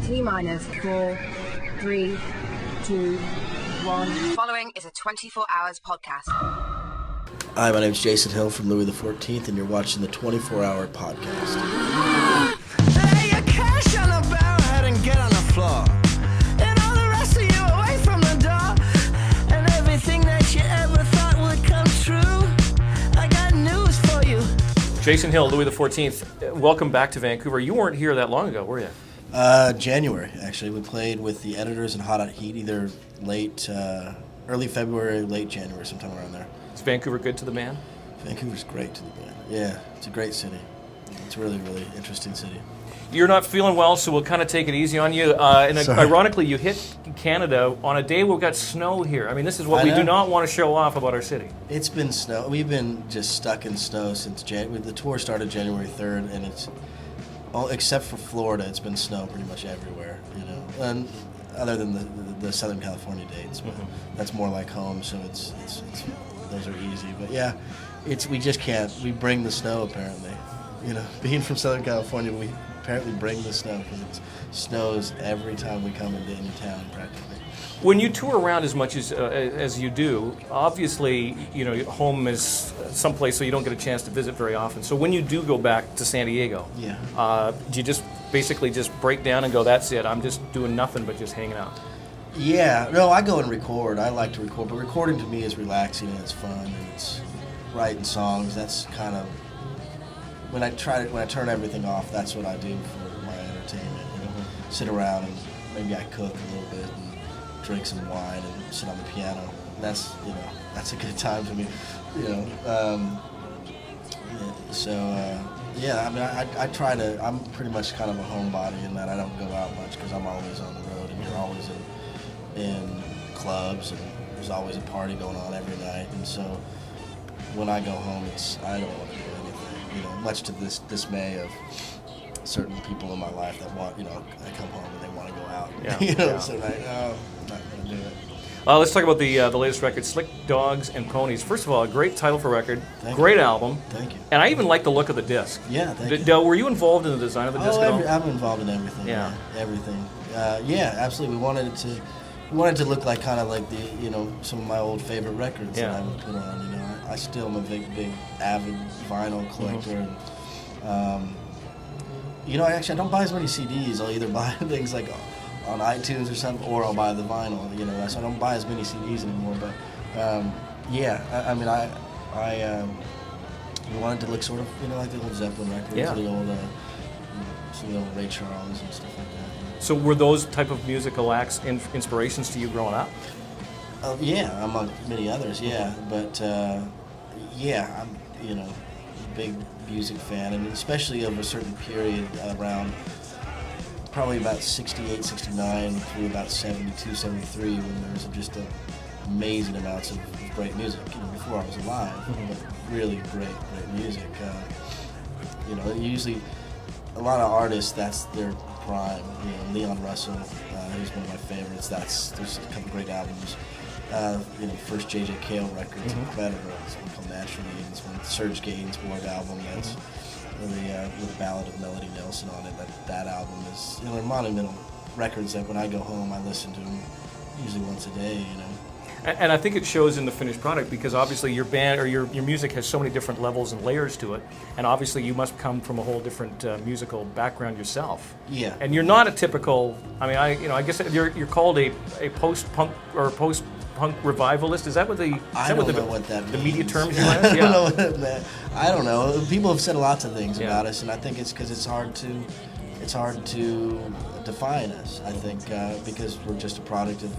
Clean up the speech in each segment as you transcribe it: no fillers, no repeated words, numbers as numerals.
T minus 4, 3, 2, 1. Following is a 24 Hours podcast. Hi, my name is Jason Hill from Louis XIV, and you're watching the 24-Hour Podcast. Lay your cash on the barrelhead and get on the floor. And all the rest of you away from the door. And everything that you ever thought would come true, I got news for you. Jason Hill, Louis XIV. Welcome back to Vancouver. You weren't here that long ago, were you? January, actually. We played with the Editors in Hot Heat, either early February, late January, sometime around there. Is Vancouver good to the man? Vancouver's great to the band. Yeah, it's a great city. It's a really, really interesting city. You're not feeling well, so we'll kind of take it easy on you. Ironically, you hit Canada on a day where we've got snow here. I mean, this is what we do not want to show off about our city. It's been snow. We've been just stuck in snow since January. The tour started January 3rd, and it's except for Florida, it's been snow pretty much everywhere. You know, and other than the Southern California dates, but that's more like home, so it's those are easy. But yeah, we just can't. We bring the snow apparently. You know, being from Southern California, we apparently bring the snow because it snows every time we come into any town practically. When you tour around as much as you do, obviously, you know, home is someplace so you don't get a chance to visit very often. So when you do go back to San Diego, do you just basically just break down and go, that's it, I'm just doing nothing but just hanging out? Yeah, no, I go and record. I like to record, but recording to me is relaxing and it's fun and it's writing songs. That's kind of when I turn everything off. That's what I do for my entertainment. You know, sit around and maybe I cook a little bit and drink some wine and sit on the piano. That's a good time for me. You know, I mean, I try to. I'm pretty much kind of a homebody in that I don't go out much because I'm always on the road and you're always in clubs and there's always a party going on every night. And so when I go home, I don't want to do anything. You know, much to this dismay of certain people in my life that want. You know, I come home and they want to go out. Yeah, you know, yeah. so I'm not going to do it. Let's talk about the latest record, Slick Dogs and Ponies. First of all, a great title for a record, great album. Thank you. And I even like the look of the disc. Yeah, thank you. Were you involved in the design of the disc at all? I'm involved in everything. Yeah. Everything. Yeah, absolutely. We wanted it to look like kind of like some of my old favorite records that I would put on. You know, I still am a big avid vinyl collector. And, you know, actually, I don't buy as many CDs. I'll either buy things like on iTunes or something, or I'll buy the vinyl. You know, so I don't buy as many CDs anymore. But we wanted to look sort of, you know, like the old Zeppelin records, the old some of the old Ray Charles and stuff like that. You know. So were those type of musical acts inspirations to you growing up? Yeah, among many others. Yeah, but I'm a big music fan, and especially of a certain period around. Probably about 68, 69 through about 72, 73 when there was just amazing amounts of great music. You know, before I was alive, but really great music. You know, usually a lot of artists, that's their prime. You know, Leon Russell, who's one of my favorites. There's a couple great albums. First J.J. Cale record, it's incredible. It's one called Naturally. It's one Serge Gainsbourg album. That's with the Ballad of Melody Nelson on it. That album is, you know, monumental records that when I go home I listen to them usually once a day. You know. And I think it shows in the finished product because obviously your band or your music has so many different levels and layers to it, and obviously you must come from a whole different musical background yourself. Yeah. And you're not a typical. I mean, I guess you're called a post-punk or post-punk revivalist. Is that what the? I don't know what that means. The media terms you I use? don't know what that meant. I don't know. People have said lots of things about us, and I think it's because it's hard to define us. I think because we're just a product of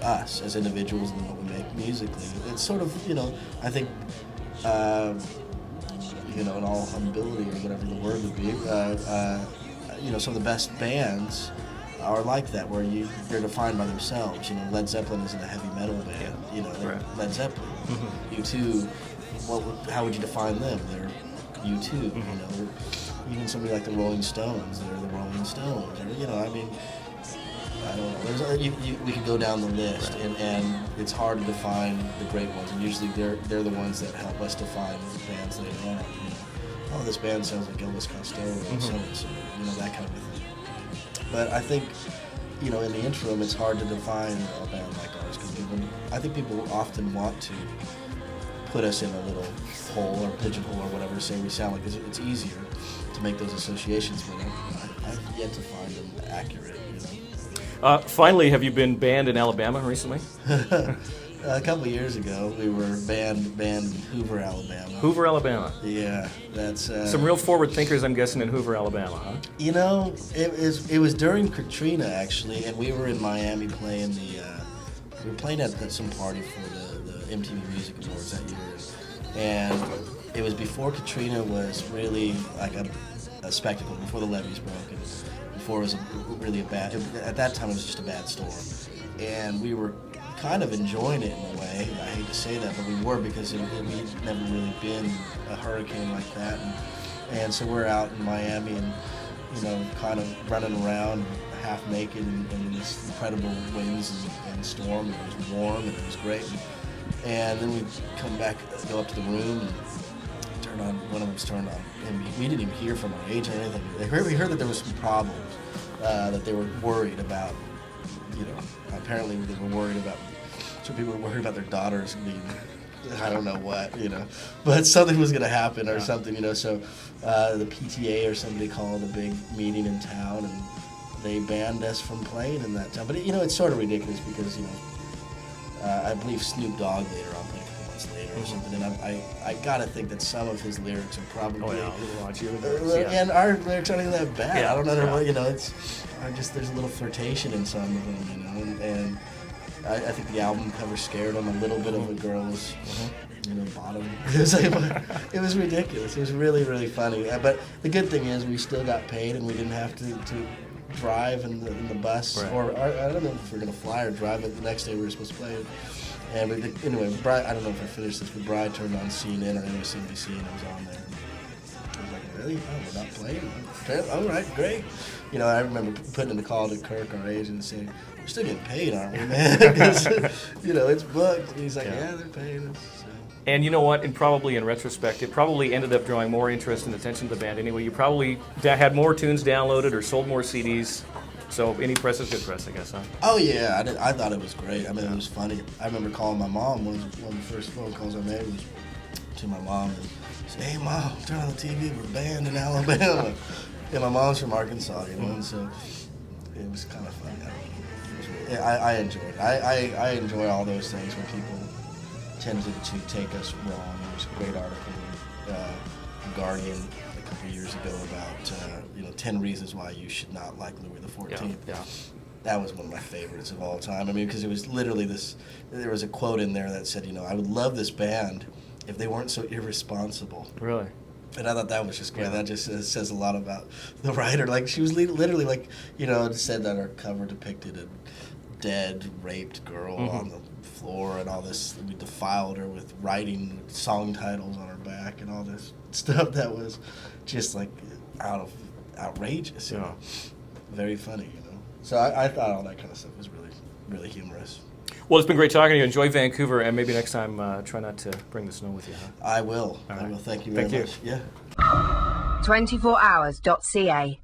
us as individuals and what we make musically. It's sort of, you know, I think, in all humility or whatever the word would be, some of the best bands are like that, where they're defined by themselves. You know, Led Zeppelin isn't a heavy metal band. You know, they're Led Zeppelin. U2, how would you define them? They're U2. You know, even somebody like the Rolling Stones, they're the Rolling Stones. Or, you know, I mean, I don't know. We could go down the list, and it's hard to define the great ones. And usually they're the ones that help us define bands later on. You know, oh, this band sounds like Elvis Costello, or so, you know, that kind of thing. But I think, in the interim, it's hard to define a band like ours because I think people often want to put us in a little hole or pigeonhole or whatever, say we sound like it's easier to make those associations, but I've yet to find them accurate. Finally, have you been banned in Alabama recently? A couple of years ago, we were banned in Hoover, Alabama. Hoover, Alabama. Yeah, that's some real forward thinkers, I'm guessing, in Hoover, Alabama, huh? It was during Katrina actually, and we were in Miami playing we were playing at some party for the MTV Music Awards that year, and it was before Katrina was really like a spectacle, before the levees broke, and before it was really a bad. At that time, it was just a bad storm, and we were kind of enjoying it in a way. I hate to say that, but we were, because we'd never really been a hurricane like that, and so we're out in Miami and kind of running around half naked in these incredible winds and storm. It was warm and it was great, and then we come back, go up to the room and turn on. One of them's turned on, and we didn't even hear from our agent or anything. We heard that there was some problems, that they were worried about. Apparently they were worried about. So people were worried about their daughters being, I don't know what, but something was going to happen or something, So the PTA or somebody called a big meeting in town, and they banned us from playing in that town. But it's sort of ridiculous because I believe Snoop Dogg later on played a couple months later or something, and I gotta think that some of his lyrics are probably and our lyrics aren't even that bad. Yeah. I don't know what there's a little flirtation in some of them, and I think the album cover scared him. A little bit of a girl's, bottom. It was ridiculous. It was really, really funny. But the good thing is we still got paid, and we didn't have to drive in the bus, or I don't know if we're gonna fly or drive. But the next day we were supposed to play it. And anyway, I don't know if I finished this, but Bride turned on CNN or MSNBC, and I was on there. I was like, really? Oh, we're not playing? All right, great. I remember putting in the call to Kirk, our agent, and saying, we're still getting paid, aren't we, man? Because, it's booked. And he's like, yeah, they're paying us. So. And you know what? And probably in retrospect, it probably ended up drawing more interest and attention to the band anyway. You probably had more tunes downloaded or sold more CDs. So any press is good press, I guess, huh? Oh, yeah. I thought it was great. I mean, it was funny. I remember calling my mom. One of the first phone calls I made was to my mom. And said, hey, Mom, turn on the TV. We're banned in Alabama. And my mom's from Arkansas, and so it was kind of funny. I enjoyed it. I enjoy all those things when people tended to take us wrong. There was a great article in Guardian a couple of years ago about 10 reasons why you should not like Louis XIV. Yeah. That was one of my favorites of all time. I mean, because it was literally there was a quote in there that said, I would love this band if they weren't so irresponsible. Really? And I thought that was just great. Yeah. That just says a lot about the writer. Like, she was literally like, said that our cover depicted a dead, raped girl on the floor and all this. We defiled her with writing song titles on her back and all this stuff that was just like outrageous. Very funny. So I thought all that kind of stuff was really, really humorous. Well, it's been great talking to you. Enjoy Vancouver, and maybe next time try not to bring the snow with you, huh? I will. All right. I will. Thank you very much. Yeah. 24hours.ca